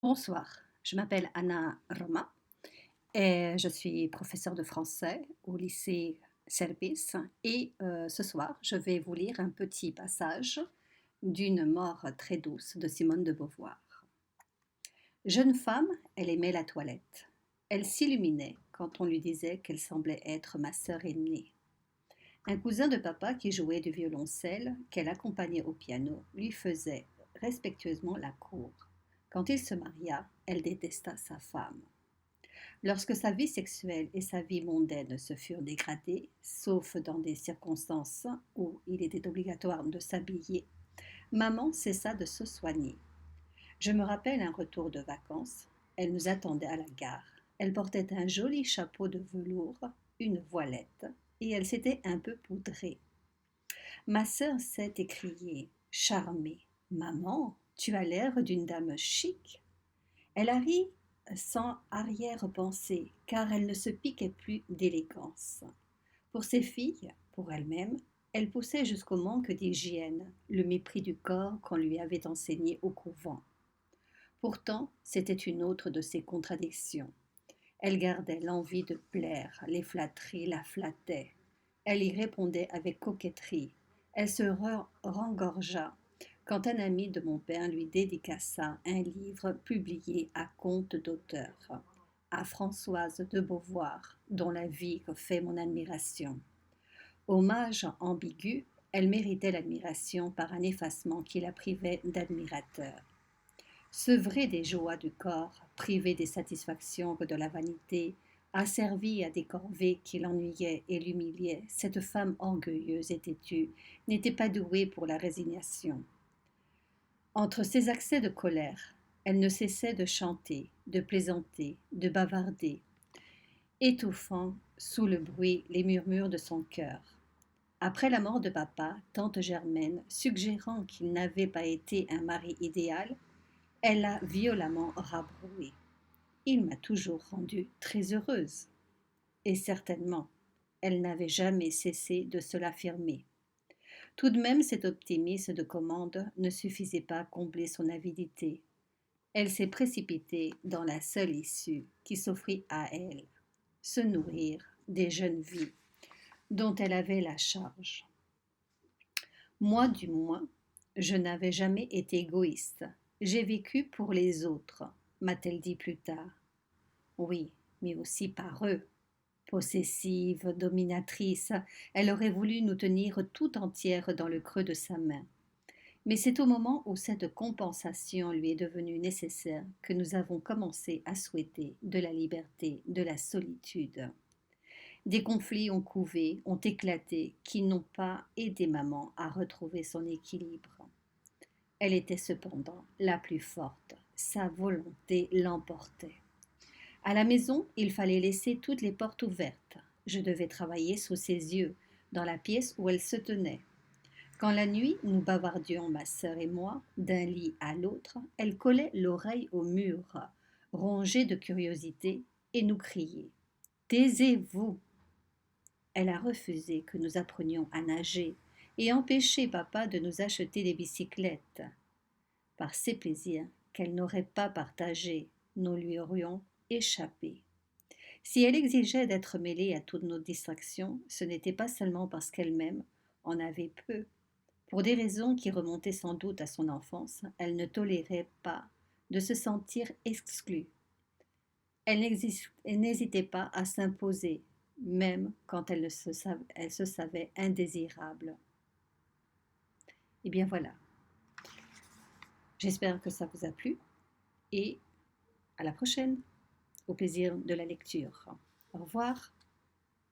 Bonsoir, je m'appelle Anna Roma et je suis professeure de français au lycée Service et ce soir, je vais vous lire un petit passage d'une mort très douce de Simone de Beauvoir. Jeune femme, elle aimait la toilette. Elle s'illuminait quand on lui disait qu'elle semblait être ma sœur aînée. Un cousin de papa qui jouait du violoncelle, qu'elle accompagnait au piano, lui faisait respectueusement la cour. Quand il se maria, elle détesta sa femme. Lorsque sa vie sexuelle et sa vie mondaine se furent dégradées, sauf dans des circonstances où il était obligatoire de s'habiller, maman cessa de se soigner. Je me rappelle un retour de vacances. Elle nous attendait à la gare. Elle portait un joli chapeau de velours, une voilette, et elle s'était un peu poudrée. Ma sœur s'est écriée, charmée. Maman, tu as l'air d'une dame chic. Elle a ri sans arrière-pensée, car elle ne se piquait plus d'élégance. Pour ses filles, pour elle-même, elle poussait jusqu'au manque d'hygiène, le mépris du corps qu'on lui avait enseigné au couvent. Pourtant, c'était une autre de ses contradictions. Elle gardait l'envie de plaire, les flatteries la flattaient. Elle y répondait avec coquetterie. Elle se rengorgea quand un ami de mon père lui dédicaça un livre publié à compte d'auteur, à Françoise de Beauvoir, dont la vie fait mon admiration. Hommage ambigu, elle méritait l'admiration par un effacement qui la privait d'admirateurs. Sevrée des joies du corps, privée des satisfactions de la vanité, asservie à des corvées qui l'ennuyaient et l'humiliaient, cette femme orgueilleuse et têtue n'était pas douée pour la résignation. Entre ces accès de colère, elle ne cessait de chanter, de plaisanter, de bavarder, étouffant sous le bruit les murmures de son cœur. Après la mort de papa, tante Germaine, suggérant qu'il n'avait pas été un mari idéal, elle l'a violemment rabroué. Il m'a toujours rendue très heureuse. Et certainement, elle n'avait jamais cessé de se l'affirmer. Tout de même, cet optimisme de commande ne suffisait pas à combler son avidité. Elle s'est précipitée dans la seule issue qui s'offrit à elle, se nourrir des jeunes vies dont elle avait la charge. Moi, du moins, je n'avais jamais été égoïste. J'ai vécu pour les autres, m'a-t-elle dit plus tard. Oui, mais aussi par eux. Possessive, dominatrice, elle aurait voulu nous tenir tout entières dans le creux de sa main. Mais c'est au moment où cette compensation lui est devenue nécessaire que nous avons commencé à souhaiter de la liberté, de la solitude. Des conflits ont couvé, ont éclaté, qui n'ont pas aidé maman à retrouver son équilibre. Elle était cependant la plus forte, sa volonté l'emportait. À la maison, il fallait laisser toutes les portes ouvertes. Je devais travailler sous ses yeux, dans la pièce où elle se tenait. Quand la nuit, nous bavardions, ma sœur et moi, d'un lit à l'autre, elle collait l'oreille au mur, rongée de curiosité, et nous criait. Taisez-vous. Elle a refusé que nous apprenions à nager et empêché papa de nous acheter des bicyclettes. Par ces plaisirs qu'elle n'aurait pas partagés, nous lui aurions échappé. Si elle exigeait d'être mêlée à toutes nos distractions, ce n'était pas seulement parce qu'elle-même en avait peu. Pour des raisons qui remontaient sans doute à son enfance, elle ne tolérait pas de se sentir exclue. Elle n'hésitait pas à s'imposer, même quand elle se savait indésirable. Et bien voilà, j'espère que ça vous a plu et à la prochaine, au plaisir de la lecture. Au revoir.